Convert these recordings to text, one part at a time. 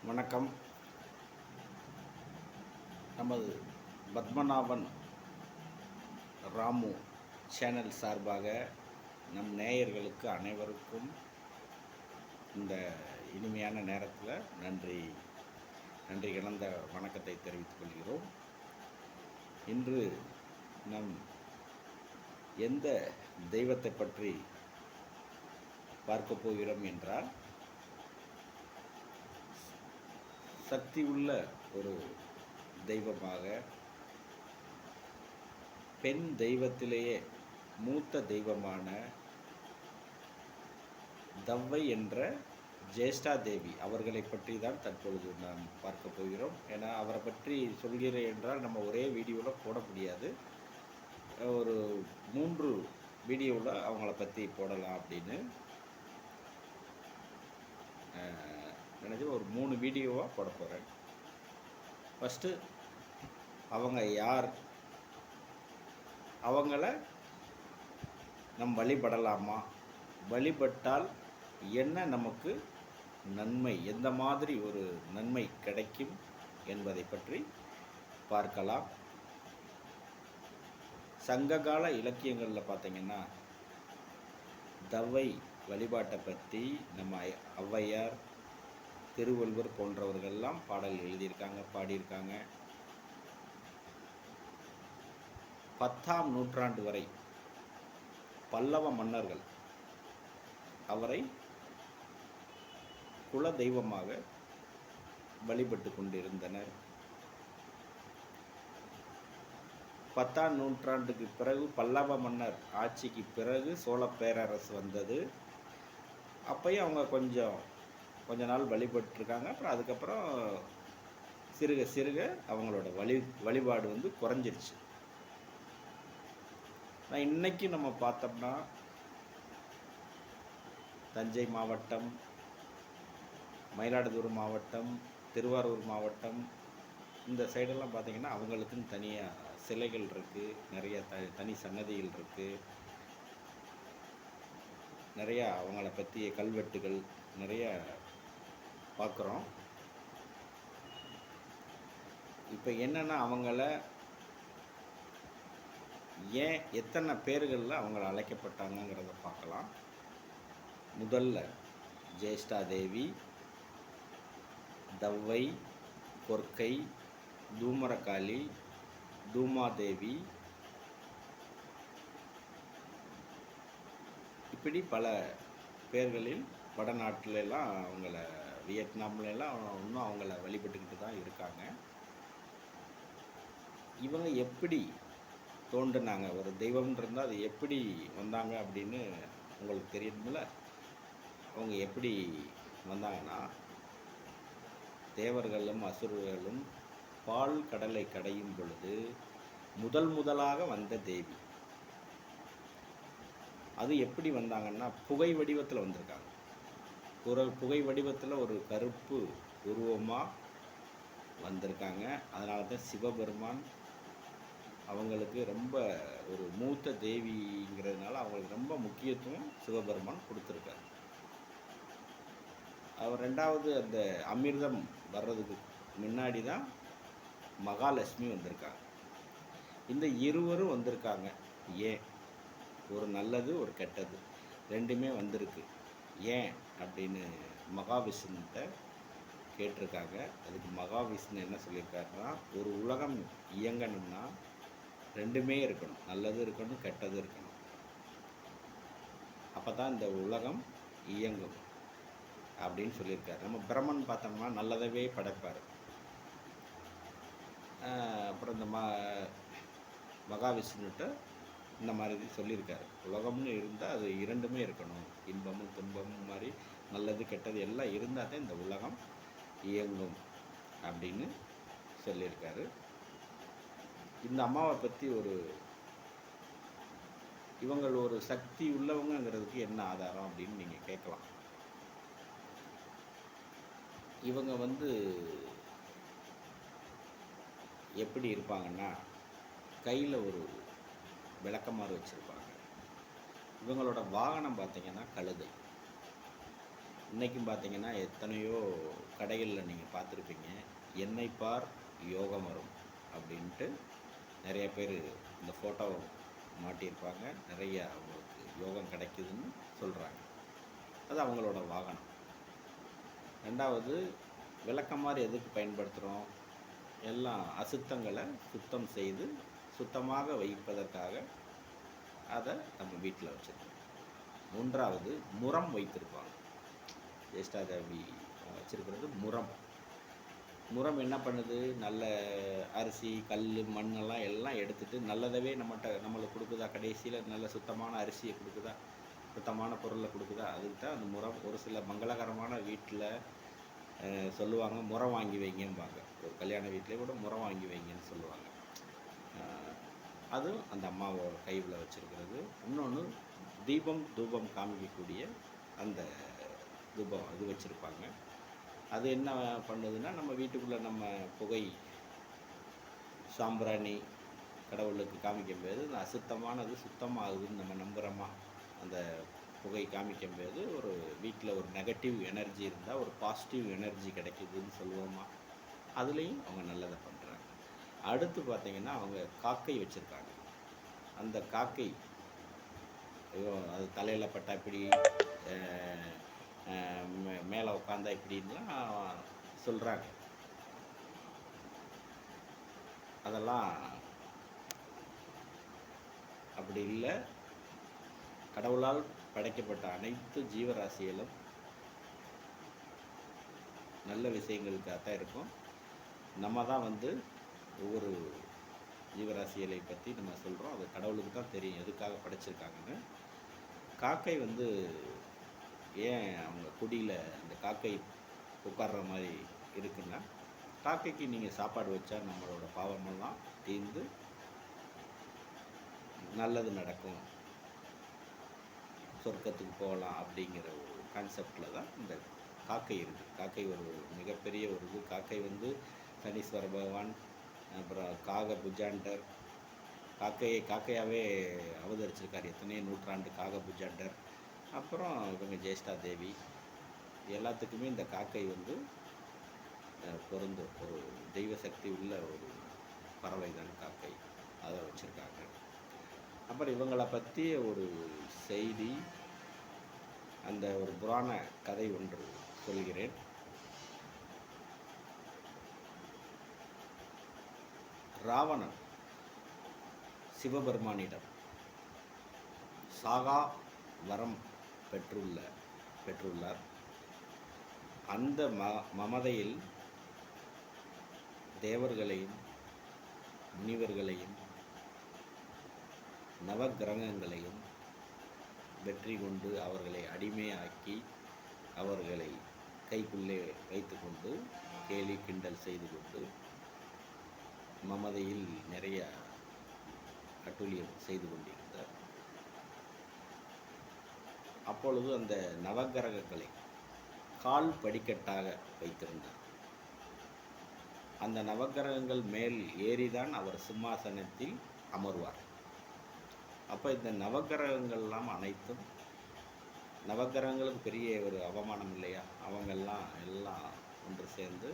வணக்கம். நமது பத்மநாபன் ராமு சேனல் சார்பாக நம் நேயர்களுக்கு அனைவருக்கும் இந்த இனிமையான நேரத்தில் நன்றி கலந்த வணக்கத்தை தெரிவித்துக் கொள்கிறோம். இன்று நம் எந்த தெய்வத்தை பற்றி பார்க்க போகிறோம் என்றால், சக்தி உள்ள ஒரு தெய்வமாக, பெண் தெய்வத்திலேயே மூத்த தெய்வமான தவ்வை என்ற ஜேஷ்டா தேவி அவர்களை பற்றி தான் தற்பொழுது நாம் பார்க்க போகிறோம். ஏன்னா அவரை பற்றி சொல்கிறேன் என்றால் நம்ம ஒரே வீடியோவில் போட முடியாது. ஒரு 3 வீடியோவில் அவங்கள பற்றி போடலாம் அப்படின்னு நினச்சி ஒரு 3 வீடியோவாக போட போகிறேன். ஃபஸ்ட்டு அவங்க யார், அவங்கள நம் வழிபடலாமா, வழிபட்டால் என்ன நமக்கு நன்மை, எந்த மாதிரி ஒரு நன்மை கிடைக்கும் என்பதை பற்றி பார்க்கலாம். சங்ககால இலக்கியங்களில் பார்த்திங்கன்னா தவ்வை வழிபாட்டை பற்றி நம்ம ஔவையார், திருவள்ளுவர் போன்றவர்கள்லாம் பாடல் எழுதியிருக்காங்க, பாடியிருக்காங்க. 10ஆம் நூற்றாண்டு வரை பல்லவ மன்னர்கள் அவரை குல தெய்வமாக வழிபட்டு கொண்டிருந்தனர். 10ஆம் நூற்றாண்டுக்கு பிறகு பல்லவ மன்னர் ஆட்சிக்கு பிறகு சோழ பேரரசு வந்தது. அப்பயும் அவங்க கொஞ்ச நாள் வழிபட்டுருக்காங்க. அப்புறம் அதுக்கப்புறம் சிறுக அவங்களோட வழிபாடு குறைஞ்சிருச்சு. இன்னைக்கு நம்ம பார்த்தோம்னா தஞ்சை மாவட்டம், மயிலாடுதுறை மாவட்டம், திருவாரூர் மாவட்டம், இந்த சைடெல்லாம் பார்த்திங்கன்னா அவங்களுக்குன்னு தனியாக சிலைகள் இருக்குது, நிறைய தனி சன்னதிகள் இருக்குது, நிறையா அவங்கள பற்றிய கல்வெட்டுகள் நிறைய பார்க்குறோம். இப்போ என்னென்னா அவங்கள ஏன் எத்தனை பேர்களில் அவங்கள அழைக்கப்பட்டாங்கங்கிறத பார்க்கலாம். முதல்ல ஜேஷ்டா தேவி, தவ்வை, கொர்க்கை, தூமரகாளி, தூமாதேவி, இப்படி பல பேர்களில் வடநாட்டிலெல்லாம் அவங்கள, வியட்நாம்லாம் இன்னும் அவங்கள வழிபட்டுக்கிட்டு தான் இருக்காங்க. இவங்க எப்படி தோன்றுனாங்க, ஒரு தெய்வம் இருந்தால் அது எப்படி வந்தாங்க அப்படின்னு உங்களுக்கு தெரியணும்ல. அவங்க எப்படி வந்தாங்கன்னா, தேவர்களும் அசுரர்களும் பால் கடலை கடையும் பொழுது முதலாக வந்த தேவி. அது எப்படி வந்தாங்கன்னா புகை வடிவத்தில் வந்திருக்காங்க. புகை வடிவத்தில் ஒரு கருப்பு உருவமாக வந்திருக்காங்க. அதனால தான் சிவபெருமான் அவங்களுக்கு ரொம்ப ஒரு மூத்த தேவிங்கிறதுனால அவங்களுக்கு ரொம்ப முக்கியத்துவம் சிவபெருமான் கொடுத்துருக்காரு. அவர் 2வது அந்த அமிர்தம் வர்றதுக்கு முன்னாடி தான் மகாலட்சுமி வந்திருக்காங்க. இந்த இருவரும் வந்திருக்காங்க. ஏன், ஒரு நல்லது ஒரு கெட்டது ரெண்டுமே வந்திருக்கு. ஏன் அப்படின்னு மகாவிஷ்ணுகிட்ட கேட்டிருக்காங்க. அதுக்கு மகாவிஷ்ணு என்ன சொல்லியிருக்காருன்னா, ஒரு உலகம் இயங்கணும்னா ரெண்டுமே இருக்கணும், நல்லது இருக்கணும், கெட்டது இருக்கணும். அப்போ தான் இந்த உலகம் இயங்கும் அப்படின்னு சொல்லியிருக்காரு. நம்ம பிரம்மன் பார்த்தோம்னா நல்லதவே படைப்பார். அப்புறம் இந்த மகாவிஷ்ணுகிட்ட இந்த மாதிரி சொல்லியிருக்காரு, உலகம்னு இருந்தால் அது இரண்டுமே இருக்கணும், இன்பமும் துன்பமும் மாதிரி நல்லது கெட்டது எல்லாம் இருந்தால் தான் இந்த உலகம் இயங்கும் அப்படின்னு சொல்லியிருக்காரு. இந்த அம்மாவை பற்றி இவங்கள் ஒரு சக்தி உள்ளவங்கிறதுக்கு என்ன ஆதாரம் அப்படின்னு நீங்கள் கேட்கலாம். இவங்க எப்படி இருப்பாங்கன்னா, கையில் ஒரு விளக்கமாறு வச்சுருப்பாங்க. இவங்களோட வாகனம் பார்த்திங்கன்னா கழுதை. இன்றைக்கும் பார்த்தீங்கன்னா எத்தனையோ கடைகளில் நீங்கள் பார்த்துருப்பீங்க, எண்ணெய் பார் யோகம் வரும் அப்படின்ட்டு நிறைய பேர் இந்த ஃபோட்டோ மாட்டியிருப்பாங்க. நிறைய அவங்களுக்கு யோகம் கிடைக்குதுன்னு சொல்கிறாங்க. அது அவங்களோட வாகனம். ரெண்டாவது, விளக்கமாறு எதுக்கு பயன்படுத்துகிறோம்? எல்லாம் அசுத்தங்களை சுத்தம் செய்து சுத்தமாக வைப்பதற்காக அதை நம்ம வீட்டில் வச்சுருக்கோம். மூன்றாவது, முறம் வைத்திருப்பாங்க. ஜேஷ்டாதேவி வச்சுருக்கிறது முறம். முறம் என்ன பண்ணுது? நல்ல அரிசி, கல், மண்ணெல்லாம் எல்லாம் எடுத்துகிட்டு நல்லதவே நம்மளுக்கு கொடுக்குதா? கடைசியில் நல்ல சுத்தமான அரிசியை கொடுக்குதா? சுத்தமான பொருளை கொடுக்குதா? அதுக்கு தான் அந்த முறம். ஒரு சில மங்களகரமான வீட்டில் சொல்லுவாங்க, முறம் வாங்கி வைங்கம்பாங்க. ஒரு கல்யாண வீட்டிலே கூட முறம் வாங்கி வைங்கன்னு சொல்லுவாங்க. அதுவும் அந்த அம்மாவோட கையில் வச்சுருக்கிறது. இன்னொன்று, தீபம் தூபம் காமிக்கக்கூடிய அந்த தூபம் அது வச்சுருப்பாங்க. அது என்ன பண்ணுதுன்னா, நம்ம வீட்டுக்குள்ளே நம்ம புகை சாம்பிராணி கடவுளுக்கு காமிக்கும்போது அந்த அசுத்தமானது சுத்தமாகுதுன்னு நம்ம நம்புகிறோமா? அந்த புகை காமிக்கும்போது ஒரு வீட்டில் ஒரு நெகட்டிவ் எனர்ஜி இருந்தால் ஒரு பாசிட்டிவ் எனர்ஜி கிடைக்குதுன்னு சொல்லுவோமா? அதுலேயும் அவங்க நல்லதை பண்ணுறாங்க. அடுத்து பார்த்திங்கன்னா, அவங்க காக்கை வச்சுருக்காங்க. அந்த காக்கை அது தலையில் பட்டா இப்படி, மேலே உட்காந்தா இப்படின்லாம் சொல்கிறாங்க. அதெல்லாம் அப்படி இல்லை. கடவுளால் படைக்கப்பட்ட அனைத்து ஜீவராசிகளும் நல்ல விஷயங்களுக்காகத்தான் இருக்கும். நம்ம தான் ஒவ்வொரு ஜீவராசிகளை பற்றி நம்ம சொல்கிறோம். அது கடவுளுக்கு தான் தெரியும் எதுக்காக படைச்சிருக்காங்கன்னு. காக்கை ஏன் அவங்க குடியில் அந்த காக்கை உட்கார்ற மாதிரி இருக்குன்னா, காக்கைக்கு நீங்கள் சாப்பாடு வச்சா நம்மளோட பாவமெல்லாம் தீர்ந்து நல்லது நடக்கும், சொர்க்கத்துக்கு போகலாம் அப்படிங்கிற ஒரு கான்செப்டில் தான் இந்த காக்கை இருக்குது. காக்கை ஒரு மிகப்பெரிய ஒரு இது. காக்கை சனீஸ்வர பகவான், அப்புறம் காக புஜாண்டர், காக்கையாகவே அவதரிச்சிருக்கார் எத்தனையோ நூற்றாண்டு காக புஜாண்டர். அப்புறம் இவங்க ஜேஷ்டாதேவி. எல்லாத்துக்குமே இந்த காக்கை பொருந்தும். ஒரு தெய்வ சக்தி உள்ள ஒரு பறவை தான் காக்கை. அதை வச்சுருக்காங்க. அப்புறம் இவங்களை பற்றி ஒரு செய்தி, அந்த ஒரு புராண கதை ஒன்று சொல்கிறேன். ராவணன் சிவபெருமானிடம் சாகா வரம் பெற்றுள்ளார். அந்த மமதையில் தேவர்களையும் முனிவர்களையும் நவகிரகங்களையும் வெற்றி கொண்டு அவர்களை அடிமையாக்கி அவர்களை கைக்குள்ளே வைத்து கொண்டு கேலி கிண்டல் செய்து கொண்டு மமதையில் நிறைய அட்டூழியம் செய்து கொண்டிருந்தார். அப்பொழுது அந்த நவகிரகங்களை கால் படிக்கட்டாக வைத்திருந்தார். அந்த நவகிரகங்கள் மேல் ஏறிதான் அவர் சிம்மாசனத்தில் அமர்வார். அப்போ இந்த நவகிரகங்கள்லாம் அனைத்தும், நவகிரகங்களுக்கு பெரிய ஒரு அவமானம் இல்லையா? அவங்கெல்லாம் எல்லாம் ஒன்று சேர்ந்து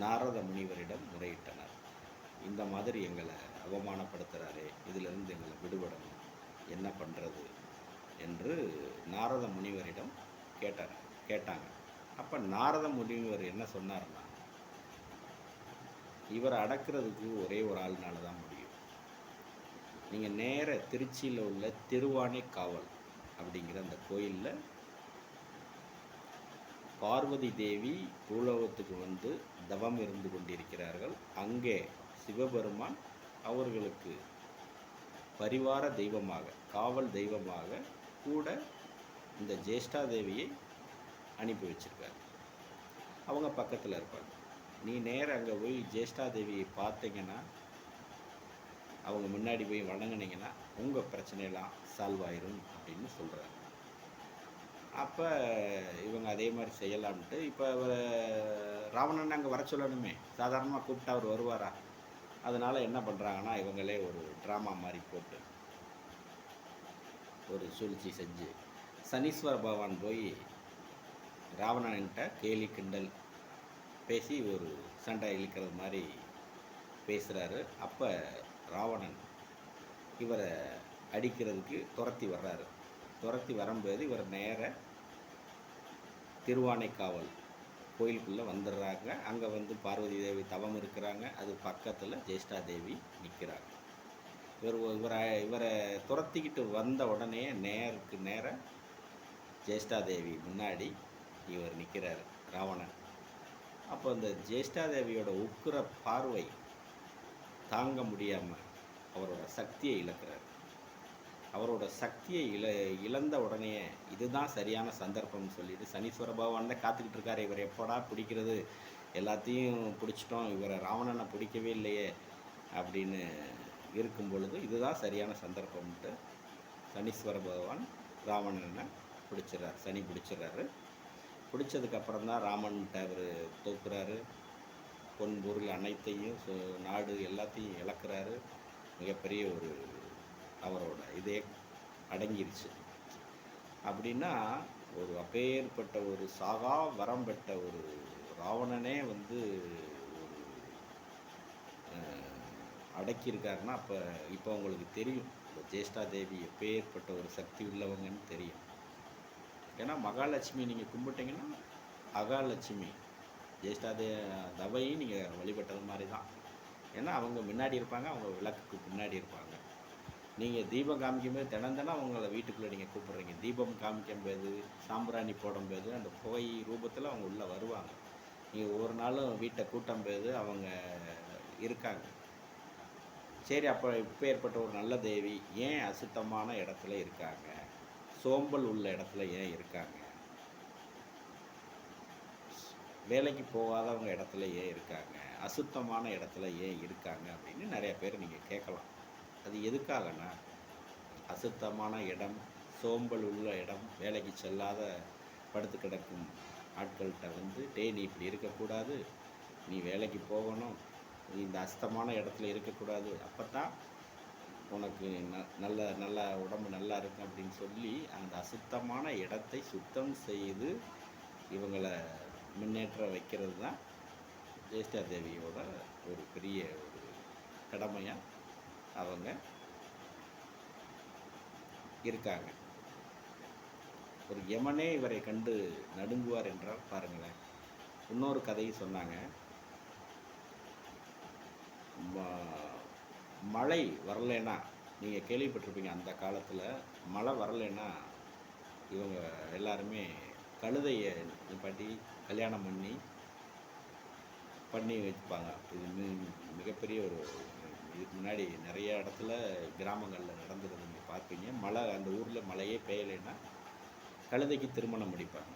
நாரத முனிவரிடம் முறையிட்டனர். இந்த மாதிரி எங்களை அவமானப்படுத்துகிறாரே, இதிலிருந்து எங்களை விடுபடணும், என்ன பண்ணுறது என்று நாரத முனிவரிடம் கேட்டாங்க. அப்போ நாரத முனிவர் என்ன சொன்னார்னா, இவரை அடக்கிறதுக்கு ஒரே ஒரு ஆள்னால தான் முடியும். நீங்கள் நேர திருச்சியில் உள்ள திருவானைக்காவல் அப்படிங்கிற அந்த கோயிலில் பார்வதி தேவி பூலோகத்துக்கு தவம் இருந்து கொண்டிருக்கிறார்கள். அங்கே சிவபெருமான் அவர்களுக்கு பரிவார தெய்வமாக, காவல் தெய்வமாக கூட இந்த ஜேஷ்டாதேவியை அனுப்பி வச்சிருக்காரு. அவங்க பக்கத்தில் இருப்பாங்க. நீ நேரம் அங்கே போய் ஜேஷ்டாதேவியை பார்த்தீங்கன்னா, அவங்க முன்னாடி போய் வணங்கினீங்கன்னா உங்கள் பிரச்சனையெல்லாம் சால்வ் ஆயிரும் அப்படின்னு சொல்கிறாங்க. அப்போ இவங்க அதே மாதிரி செய்யலாம்ட்டு, இப்போ ராவணன் அங்கே வர சொல்லணுமே, சாதாரணமாக கூப்பிட்டா அவர் வருவாரா? அதனால் என்ன பண்ணுறாங்கன்னா, இவங்களே ஒரு ட்ராமா மாதிரி போட்டு ஒரு சூழ்ச்சி செஞ்சு சனீஸ்வர பகவான் போய் ராவணன்கிட்ட கேலி கிண்டல் பேசி ஒரு சண்டை இழுக்கிறது மாதிரி பேசுகிறாரு. அப்போ ராவணன் இவரை அடிக்கிறதுக்கு துரத்தி வர்றாரு. துரத்தி வரும்போது இவர் நேர திருவானைக்காவல் கோயிலுக்குள்ளே வந்துடுறாங்க. அங்கே வந்து பார்வதி தேவி தவம் இருக்கிறாங்க. அது பக்கத்தில் ஜேஷ்டா தேவி நிற்கிறாங்க. இவரை துரத்திக்கிட்டு வந்த உடனே நேருக்கு நேர ஜேஷ்டா தேவி முன்னாடி இவர் நிற்கிறார் ராவணன். அப்போ அந்த ஜேஷ்டா தேவியோட உக்கிர பார்வை தாங்க முடியாமல் அவரோட சக்தியை இழக்கிறார். அவரோட சக்தியை இழந்த உடனே இதுதான் சரியான சந்தர்ப்பம்னு சொல்லிட்டு சனீஸ்வர பகவான் தான் காத்துக்கிட்டு இருக்காரு. இவர் எப்படா பிடிக்கிறது, எல்லாத்தையும் பிடிச்சிட்டோம், இவரை ராவணனை பிடிக்கவே இல்லையே அப்படின்னு இருக்கும் பொழுது இதுதான் சரியான சந்தர்ப்பம்ன்ட்டு சனீஸ்வர பகவான் ராவணனை பிடிச்சிடறாரு. சனி பிடிச்சிடறாரு. பிடிச்சதுக்கப்புறம் தான் ராமன்கிட்ட அவர் தோக்குறாரு. பொன் பொருள் அனைத்தையும் நாடு எல்லாத்தையும் இழக்கிறாரு. மிகப்பெரிய ஒரு அவரோட இதே அடங்கிருச்சு. அப்படின்னா ஒரு அப்பேற்பட்ட ஒரு சாகா வரம் பெற்ற ஒரு ராவணனே வந்து ஒரு அடக்கியிருக்காருன்னா இப்போ உங்களுக்கு தெரியும் இந்த ஜேஷ்டா தேவி எப்பேற்பட்ட ஒரு சக்தி உள்ளவங்கன்னு தெரியும். ஏன்னா மகாலட்சுமி நீங்கள் கும்பிட்டீங்கன்னா அகாலட்சுமி ஜேஷ்டா தவையும் நீங்கள் வழிபட்டது மாதிரி தான். ஏன்னா அவங்க முன்னாடி இருப்பாங்க, அவங்க விளக்குக்கு பின்னாடி இருப்பாங்க. நீங்கள் தீபம் காமிக்கும்போது தினம் அவங்கள வீட்டுக்குள்ளே நீங்கள் கூப்பிட்றீங்க. தீபம் காமிக்கும்போது சாம்பிராணி போடும்போது அந்த புகை ரூபத்தில் அவங்க உள்ளே வருவாங்க. நீங்கள் ஒவ்வொரு நாளும் வீட்டை கூட்டும்போது அவங்க இருக்காங்க. சரி, அப்போ இப்போ ஏற்பட்ட ஒரு நல்ல தேவி ஏன் அசுத்தமான இடத்துல இருக்காங்க, சோம்பல் உள்ள இடத்துல ஏன் இருக்காங்க, வேலைக்கு போகாதவங்க இடத்துல ஏன் இருக்காங்க, அசுத்தமான இடத்துல ஏன் இருக்காங்க அப்படின்னு நிறைய பேர் நீங்கள் கேட்கலாம். அது எதுக்காகனா, அசுத்தமான இடம், சோம்பல் உள்ள இடம், வேலைக்கு செல்லாத படுத்து கிடக்கும் ஆட்கள்கிட்ட வந்து நீ இப்படி இருக்கக்கூடாது, நீ வேலைக்கு போகணும், நீ இந்த அசுத்தமான இடத்துல இருக்கக்கூடாது, அப்போ தான் உனக்கு நல்ல நல்ல உடம்பு நல்லா இருக்கும் அப்படின்னு சொல்லி அந்த அசுத்தமான இடத்தை சுத்தம் செய்து இவங்களை முன்னேற்ற வைக்கிறது தான் ஜேஷ்டா தேவியோட ஒரு பெரிய ஒரு கடமையாக அவங்க இருக்காங்க. ஒரு யமனே இவரை கண்டு நடுங்குவார் என்றால் பாருங்களேன். இன்னொரு கதையை சொன்னாங்க. மழை வரலைன்னா, நீங்கள் கேள்விப்பட்டிருப்பீங்க, அந்த காலத்தில் மழை வரலைன்னா இவங்க எல்லாருமே கழுதையை நிப்பாட்டி கல்யாணம் பண்ணி வச்சுப்பாங்க. இது மிகப்பெரிய ஒரு இதுக்கு முன்னாடி நிறைய இடத்துல கிராமங்களில் நடந்துருது, நீங்கள் பார்ப்பீங்க. மழை அந்த ஊரில் மழையே பெய்யலைன்னா கழுதைக்கு திருமணம் முடிப்பாங்க.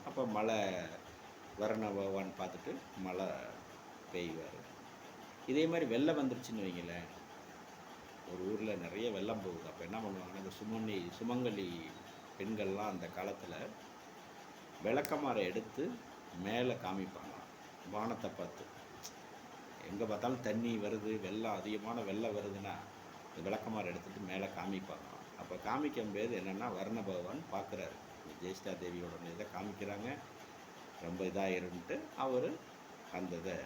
அப்போ மழை வரண பகவான் பார்த்துட்டு மழை பெய்வார். இதே மாதிரி வெள்ளம் வந்துருச்சுன்னு வைங்களேன், ஒரு ஊரில் நிறைய வெள்ளம் போகுது. அப்போ என்ன பண்ணுவாங்கன்னா, இந்த சுமங்கலி பெண்கள்லாம் அந்த காலத்தில் விளக்கமாரை எடுத்து மேலே காமிப்பாங்க வானத்தை பார்த்து. எங்கே பார்த்தாலும் தண்ணி வருது, வெள்ளம் அதிகமான வெள்ளம் வருதுன்னா இந்த விளக்கமாரை எடுத்துகிட்டு மேலே காமிப்பாங்க. அப்போ காமிக்கும்போது என்னென்னா, வர்ண பகவான் பார்க்குறாரு, ஜேஷ்டா தேவியோட இதை காமிக்கிறாங்க, ரொம்ப இதாகிருன்ட்டு அவர் அந்த இதை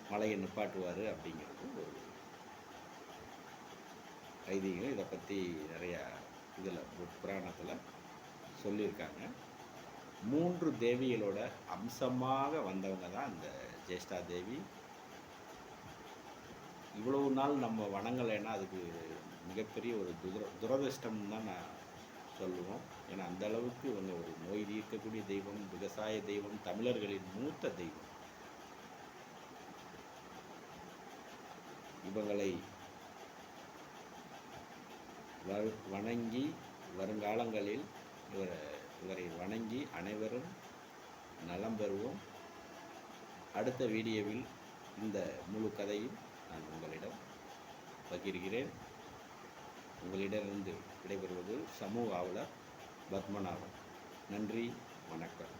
மலையை நிப்பாட்டுவார் அப்படிங்கிறது ஒரு ஐதீகம். இதை பற்றி நிறையா இதில் புராணத்தில் சொல்லியிருக்காங்க. 3 தேவிகளோட அம்சமாக வந்தவங்க தான் இந்த ஜேஷ்டா தேவி. இவ்வளவு நாள் நம்ம வணங்கலைன்னா அதுக்கு மிகப்பெரிய ஒரு துரதிர்ஷ்டம்னு தான் நான் சொல்லுவோம். ஏன்னா அந்த அளவுக்கு இவங்க ஒரு நோய் தீர்க்கக்கூடிய தெய்வம், விவசாய தெய்வம், தமிழர்களின் மூத்த தெய்வம். இவங்களை வணங்கி வருங்காலங்களில் இவரை வணங்கி அனைவரும் நலம் பெறுவோம். அடுத்த வீடியோவில் இந்த முழு கதையும் நான் உங்களிடம் பகிர்கிறேன். உங்களிடமிருந்து விடைபெறுவது சமூக ஆவலர் பத்மநாபன். நன்றி, வணக்கம்.